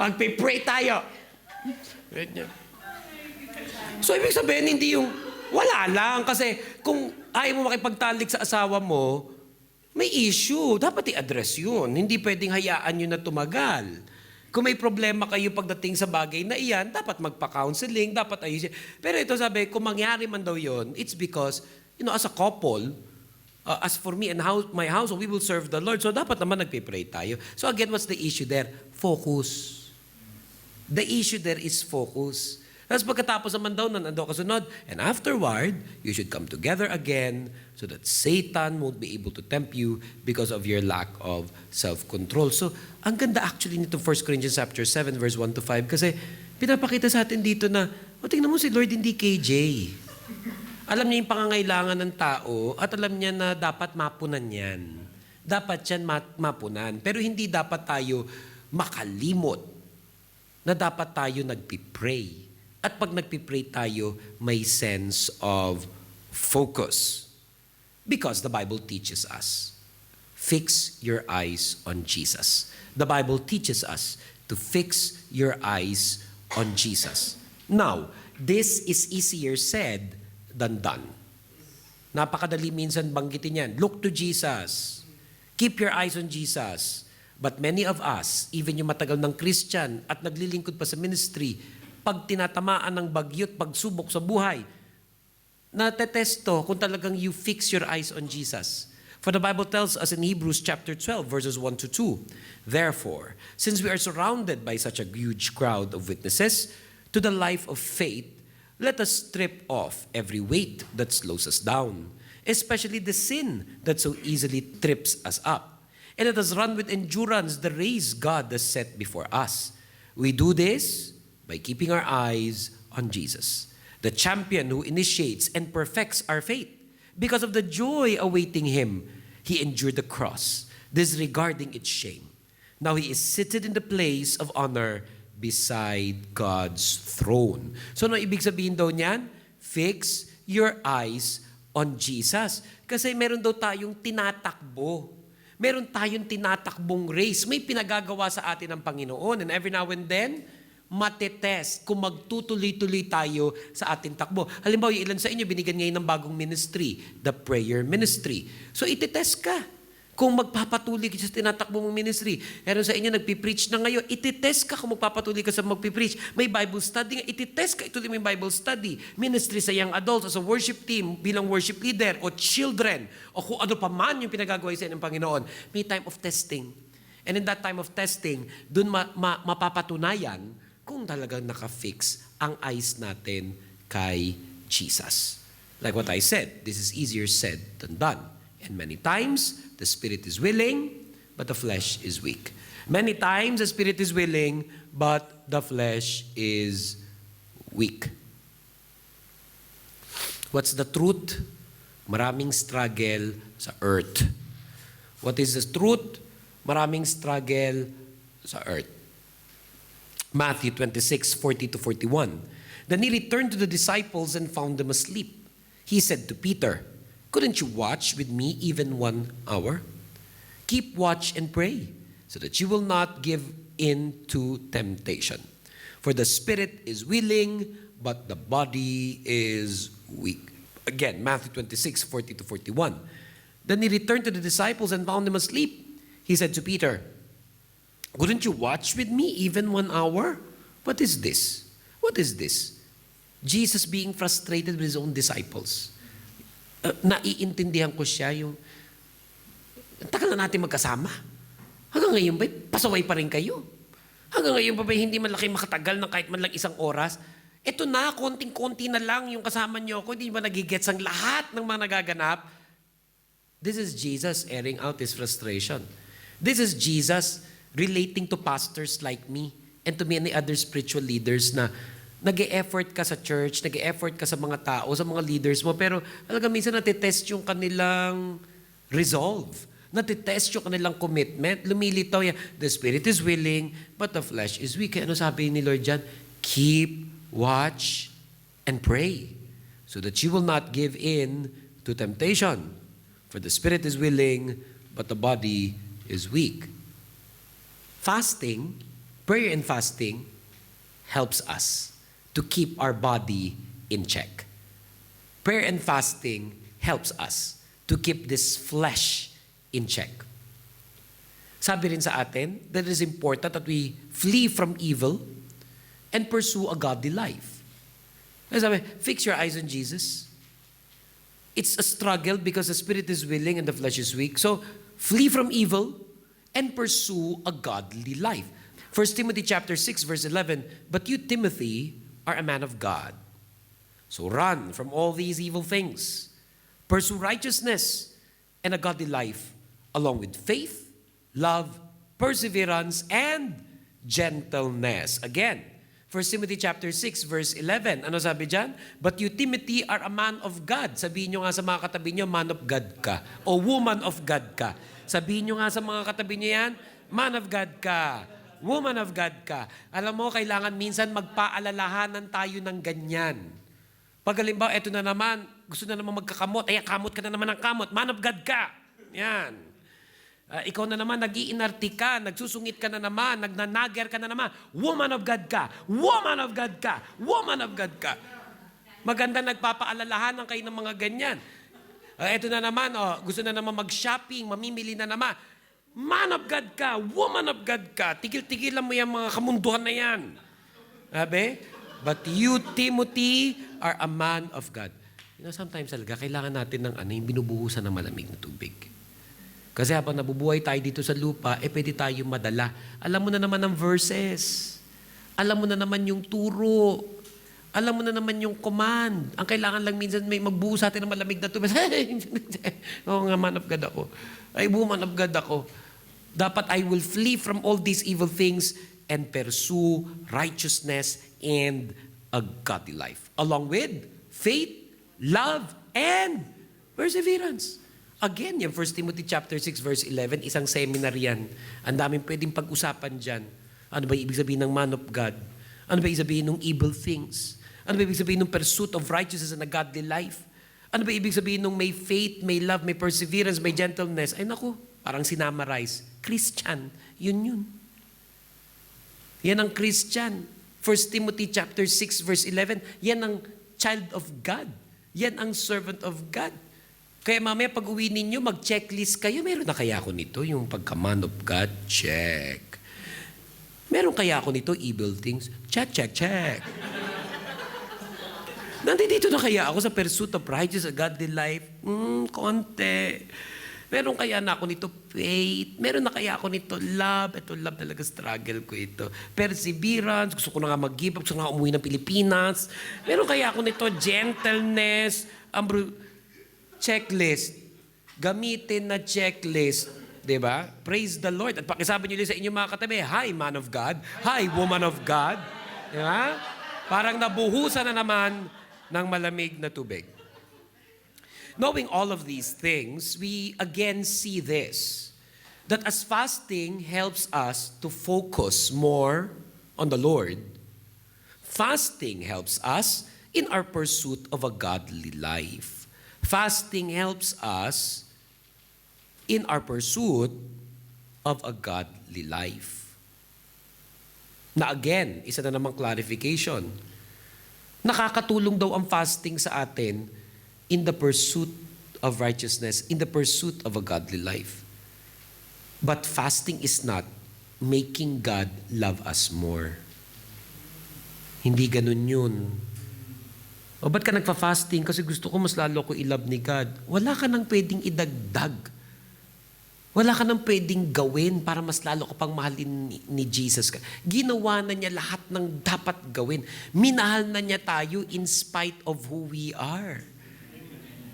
Magpipray tayo. So, ibig sabihin, hindi yung wala lang. Kasi kung ayaw mo makipagtalik sa asawa mo, may issue. Dapat i-address yun. Hindi pwedeng hayaan yun na tumagal. Kung may problema kayo pagdating sa bagay na iyan, dapat magpa-counseling, dapat ayusin. Pero ito sabi, kung mangyari man daw yun, it's because, as a couple, as for me and my household, we will serve the Lord. So dapat naman nagpipray tayo. So again, what's the issue there? Focus. The issue there is focus. Tapos pagkatapos naman daw nando kasunod, and afterward, you should come together again so that Satan won't be able to tempt you because of your lack of self-control. So, ang ganda actually nito 1 Corinthians chapter 7 verse 1 to 5 kasi pinapakita sa atin dito na, tingnan mo si Lord hindi KJ. Alam niya yung pangangailangan ng tao at alam niya na dapat mapunan yan. Dapat yan mapunan. Pero hindi dapat tayo makalimot na dapat tayo nagpipray. At pag nagpipray tayo, may sense of focus. Because the Bible teaches us, fix your eyes on Jesus. The Bible teaches us to fix your eyes on Jesus. Now, this is easier said than done. Napakadali minsan banggitin yan. Look to Jesus. Keep your eyes on Jesus. But many of us, even yung matagal ng Christian at naglilingkod pa sa ministry, pag tinatamaan ng bagyo't pagsubok sa buhay, natetesto kung talagang you fix your eyes on Jesus. For the Bible tells us in Hebrews chapter 12, verses 1 to 2, therefore, since we are surrounded by such a huge crowd of witnesses to the life of faith, let us strip off every weight that slows us down, especially the sin that so easily trips us up. And let us run with endurance the race God has set before us. We do this by keeping our eyes on Jesus, the champion who initiates and perfects our faith. Because of the joy awaiting him, he endured the cross, disregarding its shame. Now he is seated in the place of honor beside God's throne. So ano ibig sabihin daw niyan? Fix your eyes on Jesus. Kasi meron daw tayong tinatakbo. Meron tayong tinatakbong race. May pinagagawa sa atin ng Panginoon. And every now and then, matetest kung magtutuloy-tuloy tayo sa ating takbo. Halimbawa, yung ilan sa inyo, binigyan ngayon ng bagong ministry, the prayer ministry. So, itetest ka. Kung magpapatuloy ka sa tinatakbo mong ministry. Meron sa inyo, nagpipreach na ngayon, itetest ka kung magpapatuloy ka sa magpipreach. May Bible study nga, itetest ka, ituloy mo yung Bible study. Ministry sa young adults, as a worship team, bilang worship leader, o children, o kung ano pa man yung pinagagawa sa ng Panginoon. May time of testing. And in that time of testing, dun mapapatunayan kung talagang nakafix ang eyes natin kay Jesus. Like what I said, this is easier said than done. And many times, the spirit is willing, but the flesh is weak. Many times, the spirit is willing, but the flesh is weak. What's the truth? Maraming struggle sa earth. What is the truth? Maraming struggle sa earth. Matthew 26:40-41. Then he returned to the disciples and found them asleep. He said to Peter, couldn't you watch with me even 1 hour? Keep watch and pray, so that you will not give in to temptation. For the spirit is willing, but the body is weak. Again, Matthew 26:40-41. Then he returned to the disciples and found them asleep. He said to Peter, couldn't you watch with me even 1 hour? What is this? What is this? Jesus being frustrated with his own disciples. Naiintindihan ko siya yung, tagal na natin magkasama. Hanggang ngayon ba, pasaway pa rin kayo? Hanggang ngayon ba, hindi man laki makatagal ng kahit man lang 1 oras? Ito na, konting-konti na lang yung kasama niyo ako, hindi ba nagigets ang lahat ng mga nagaganap? This is Jesus airing out his frustration. This is Jesus relating to pastors like me and to many other spiritual leaders na nag-e-effort ka sa church, nag-e-effort ka sa mga tao, sa mga leaders mo, pero talaga minsan natitest yung kanilang resolve. Natitest yung kanilang commitment. Lumilitaw yan. The spirit is willing, but the flesh is weak. Ano sabi ni Lord dyan? Keep, watch, and pray so that you will not give in to temptation. For the spirit is willing, but the body is weak. Fasting Prayer and fasting helps us to keep our body in check. Prayer and fasting helps us to keep this flesh in check. Sabi rin sa atin that it is important that we flee from evil and pursue a godly life. Sabi, fix your eyes on Jesus. It's a struggle because the spirit is willing and the flesh is weak. So, flee from evil and pursue a godly life. 1 Timothy chapter 6 verse 11, but you, Timothy, are a man of God. So run from all these evil things. Pursue righteousness and a godly life, along with faith, love, perseverance, and gentleness. Again, 1 Timothy chapter 6 verse 11. Ano sabi dyan? But you, Timothy, are a man of God. Sabihin nyo nga sa mga katabi nyo, man of God ka. O woman of God ka. Sabihin nyo nga sa mga katabi nyo yan, man of God ka. Woman of God ka. Alam mo, kailangan minsan magpaalalahanan tayo ng ganyan. Pag halimbawa, eto na naman, gusto na naman magkakamot, ay kamot ka na naman ng kamot, man of God ka. Yan. Ikaw na naman, nag-iinarti ka, nagsusungit ka na naman, nagnanager ka na naman, woman of God ka, woman of God ka, woman of God ka. Maganda nagpapaalalahanan kayo ng mga ganyan. Eto na naman, gusto na naman mag-shopping, mamimili na naman, man of God ka, woman of God ka, tigil-tigilan mo yung mga kamunduhan na yan. Sabi? But you, Timothy, are a man of God. You know, sometimes talaga, kailangan natin ng yung binubuhusan ng malamig na tubig. Kasi habang nabubuhay tayo dito sa lupa, pwede tayo madala. Alam mo na naman ang verses. Alam mo na naman yung turo. Alam mo na naman yung command. Ang kailangan lang minsan may magbuhos sa atin ng malamig na tubig. Oo nga, man of God ako. Ay, woman of God ako. Dapat I will flee from all these evil things and pursue righteousness and a godly life. Along with faith, love, and perseverance. Again, yung 1 Timothy chapter 6 verse 11, isang seminar yan. Ang daming pwedeng pag-usapan dyan. Ano ba ibig sabihin ng man of God? Ano ba ibig sabihin ng evil things? Ano ba ibig sabihin ng pursuit of righteousness and a godly life? Ano ba ibig sabihin ng may faith, may love, may perseverance, may gentleness? Ay naku, parang sinamarize. Christian, yun. Yan ang Christian. 1 Timothy chapter 6 verse 11, yan ang child of God. Yan ang servant of God. Kaya mamaya pag uwi ninyo, mag-checklist kayo. Meron na kaya ako nito? Yung pagka-man of God? Check. Meron kaya ako nito? Evil things? Check. Nandito na kaya ako sa pursuit of righteous, a godly life? Konti. Meron kaya na ako nito faith? Meron na kaya ako nito love? Ito love talaga, struggle ko ito. Perseverance, gusto ko na nga mag-give up, gusto ko na nga umuwi ng Pilipinas. Meron kaya ako nito gentleness, checklist. Gamitin na checklist. Diba? Praise the Lord. At pakisabi nyo sa inyong mga katabi, hi man of God, hi woman of God. Diba? Parang nabuhusan na naman ng malamig na tubig. Knowing all of these things, we again see this, that as fasting helps us to focus more on the Lord, fasting helps us in our pursuit of a godly life. Fasting helps us in our pursuit of a godly life. Na again, isa na namang clarification, nakakatulong daw ang fasting sa atin in the pursuit of righteousness, in the pursuit of a godly life. But fasting is not making God love us more. Hindi ganun yun. O ba't ka nagpa-fasting? Kasi gusto ko mas lalo ko i-love ni God. Wala ka nang pwedeng idagdag. Wala ka nang pwedeng gawin para mas lalo ka pang mahalin ni Jesus. Ginawa na niya lahat ng dapat gawin. Minahal na niya tayo in spite of who we are.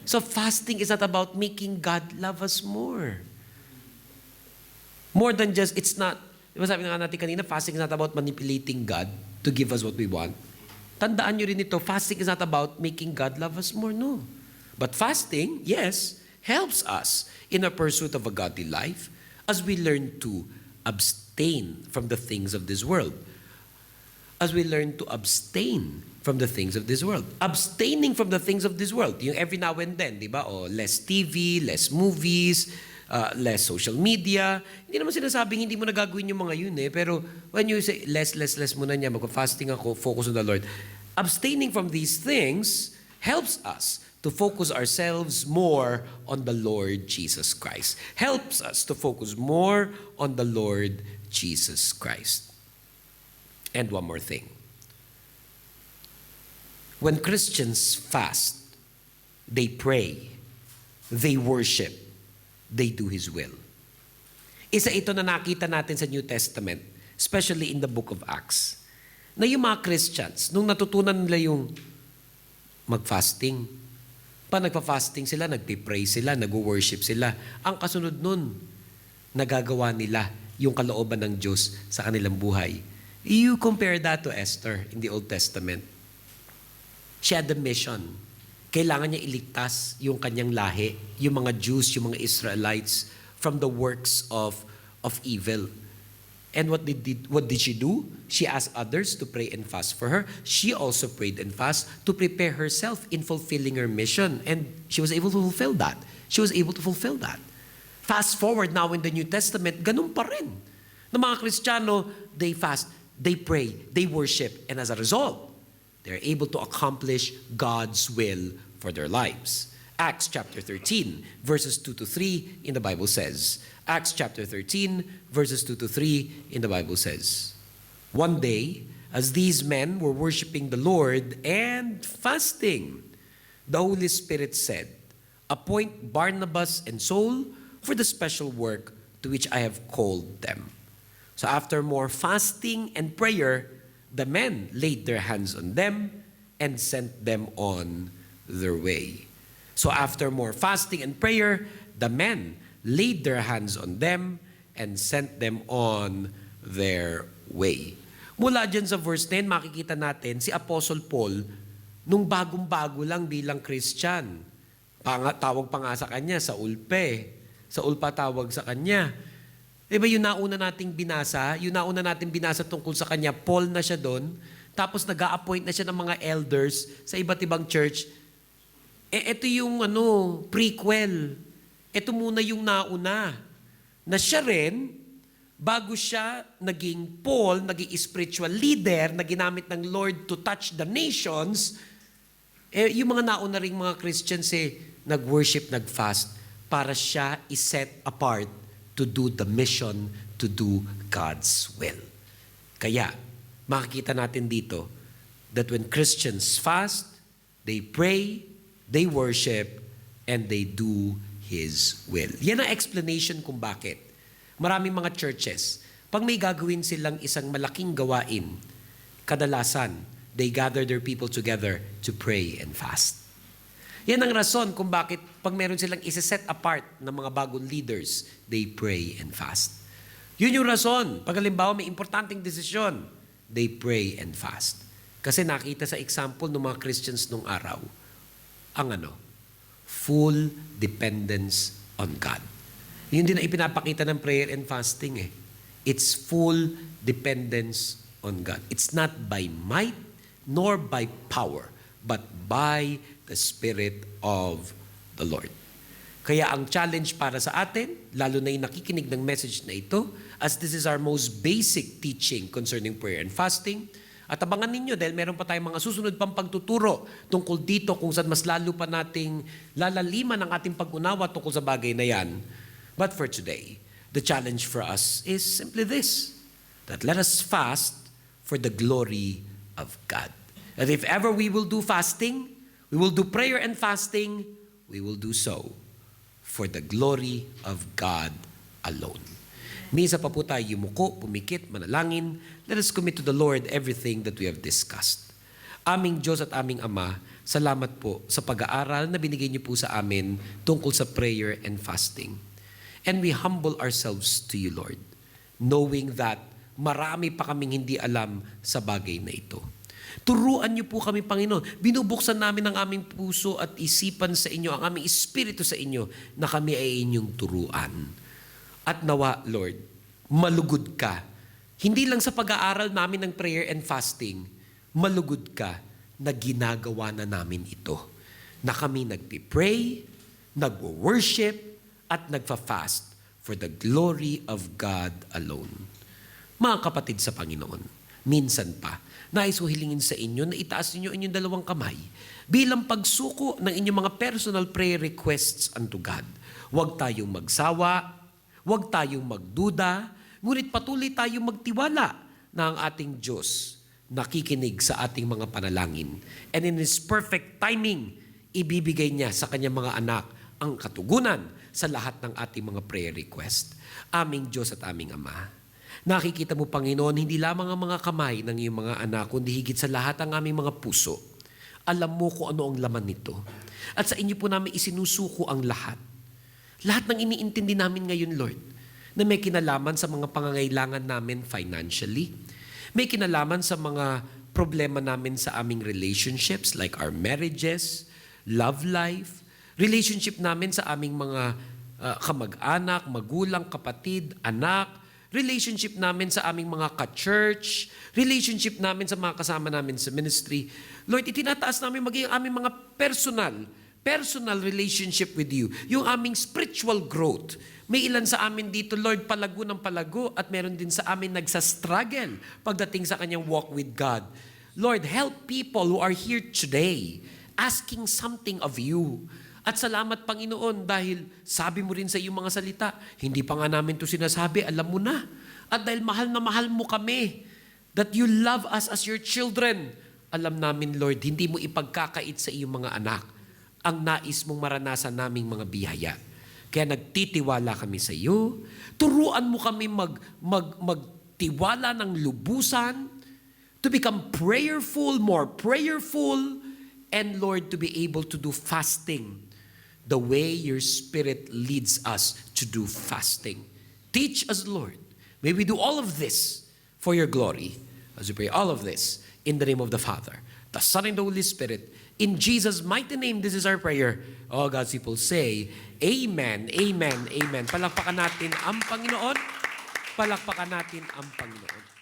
So fasting is not about making God love us more. More than just, it's not, diba sabi nga natin kanina, fasting is not about manipulating God to give us what we want. Tandaan nyo rin ito, fasting is not about making God love us more, no. But fasting, yes, helps us in our pursuit of a godly life as we learn to abstain from the things of this world. As we learn to abstain from the things of this world. Abstaining from the things of this world. Yung every now and then, di ba? O less TV, less movies, less social media. Hindi naman sinasabing hindi mo na gagawin yung mga yun Pero when you say less muna niya, mag-fasting ako, focus on the Lord. Abstaining from these things helps us to focus ourselves more on the Lord Jesus Christ. Helps us to focus more on the Lord Jesus Christ. And one more thing. When Christians fast, they pray, they worship, they do His will. Isa ito na nakita natin sa New Testament, especially in the book of Acts, na yung mga Christians, nung natutunan nila yung mag-fasting, nagpa-fasting sila, nagpipray sila, nag-worship sila, ang kasunod nun, nagagawa nila yung kalooban ng Diyos sa kanilang buhay. You compare that to Esther in the Old Testament. She had the mission. Kailangan niya iligtas yung kanyang lahi, yung mga Jews, yung mga Israelites from the works of evil. And what did she do? She asked others to pray and fast for her. She also prayed and fast to prepare herself in fulfilling her mission. And she was able to fulfill that. Fast forward now in the New Testament, ganun pa rin. Ng mga Kristiyano, they fast, they pray, they worship, and as a result, they're able to accomplish God's will for their lives. Acts chapter 13, verses 2 to 3 in the Bible says, Acts chapter 13, verses 2 to 3 in the Bible says, one day, as these men were worshiping the Lord and fasting, the Holy Spirit said, appoint Barnabas and Saul for the special work to which I have called them. So after more fasting and prayer, the men laid their hands on them and sent them on their way. So after more fasting and prayer, the men laid their hands on them and sent them on their way. Mula dyan sa verse 10, makikita natin si Apostle Paul, nung bagong-bago lang bilang Christian. Tawag pa nga sa kanya, Saul pa tawag sa kanya. Diba yung nauna nating binasa tungkol sa kanya, Paul na siya doon, tapos nag-a-appoint na siya ng mga elders sa iba't ibang church. Ito yung prequel. Ito muna yung nauna. Na siya rin, bago siya naging Paul, naging spiritual leader na ginamit ng Lord to touch the nations, yung mga nauna ring mga Christians nag-worship, nag-fast, para siya is-set apart to do the mission, to do God's will. Kaya, makikita natin dito that when Christians fast, they pray, they worship, and they do His will. Yan ang explanation kung bakit. Maraming mga churches, pag may gagawin silang isang malaking gawain, kadalasan, they gather their people together to pray and fast. Yan ang rason kung bakit pag meron silang isa-set apart ng mga bagong leaders, they pray and fast. Yun yung rason. Pag halimbawa may importanteng desisyon, they pray and fast. Kasi nakita sa example ng mga Christians nung araw, ang full dependence on God. Yun din ang ipinapakita ng prayer and fasting It's full dependence on God. It's not by might nor by power, but by the Spirit of the Lord. Kaya ang challenge para sa atin, lalo na yung nakikinig ng message na ito, as this is our most basic teaching concerning prayer and fasting, at abangan ninyo dahil meron pa tayong mga susunod pang pagtuturo tungkol dito kung saan mas lalo pa nating lalaliman ang ating pag-unawa tungkol sa bagay na yan. But for today, the challenge for us is simply this, that let us fast for the glory of God. That if ever we will do fasting, we will do prayer and fasting, we will do so for the glory of God alone. Minsan pa po tayo yumuko, pumikit, manalangin. Let us commit to the Lord everything that we have discussed. Aming Diyos at aming Ama, salamat po sa pag-aaral na binigay niyo po sa amin tungkol sa prayer and fasting. And we humble ourselves to you, Lord, knowing that marami pa kaming hindi alam sa bagay na ito. Turuan niyo po kami, Panginoon. Binubuksan namin ang aming puso at isipan sa inyo, ang aming espiritu sa inyo, na kami ay inyong turuan. At nawa, Lord, malugod ka. Hindi lang sa pag-aaral namin ng prayer and fasting, malugod ka na ginagawa na namin ito. Na kami nagpipray, nagwo-worship, at nagfa-fast for the glory of God alone. Mga kapatid sa Panginoon, minsan pa, nais ko hilingin sa inyo na itaas ninyo inyong dalawang kamay bilang pagsuko ng inyong mga personal prayer requests unto God. Huwag tayong magsawa, huwag tayong magduda, ngunit patuloy tayong magtiwala na ang ating Diyos nakikinig sa ating mga panalangin. And in His perfect timing, ibibigay niya sa kanyang mga anak ang katugunan sa lahat ng ating mga prayer request. Aming Diyos at aming Ama, nakikita mo, Panginoon, hindi lamang ang mga kamay ng iyong mga anak, kundi higit sa lahat ang aming mga puso. Alam mo kung ano ang laman nito. At sa inyo po namin isinusuko ang lahat. Lahat ng iniintindi namin ngayon, Lord, na may kinalaman sa mga pangangailangan namin financially, may kinalaman sa mga problema namin sa aming relationships like our marriages, love life, relationship namin sa aming mga kamag-anak, magulang, kapatid, anak, relationship namin sa aming mga ka-church, relationship namin sa mga kasama namin sa ministry. Lord, itinataas namin maging aming mga personal relationship with you, yung aming spiritual growth. May ilan sa amin dito, Lord, palago ng palago at meron din sa amin nagsastruggle pagdating sa kanyang walk with God. Lord, help people who are here today asking something of you. At salamat, Panginoon, dahil sabi mo rin sa iyong mga salita, hindi pa nga namin ito sinasabi, alam mo na. At dahil mahal na mahal mo kami, that you love us as your children, alam namin, Lord, hindi mo ipagkakait sa iyong mga anak ang nais mong maranasan naming mga biyaya. Kaya nagtitiwala kami sa iyo. Turuan mo kami magtiwala ng lubusan, to become prayerful, more prayerful, and Lord, to be able to do fasting the way your Spirit leads us to do fasting. Teach us, Lord. May we do all of this for your glory. As we pray all of this in the name of the Father, the Son, and the Holy Spirit. In Jesus' mighty name, this is our prayer. All God's people say, Amen, Amen, Amen. Palakpakan natin ang Panginoon. Palakpakan natin ang Panginoon.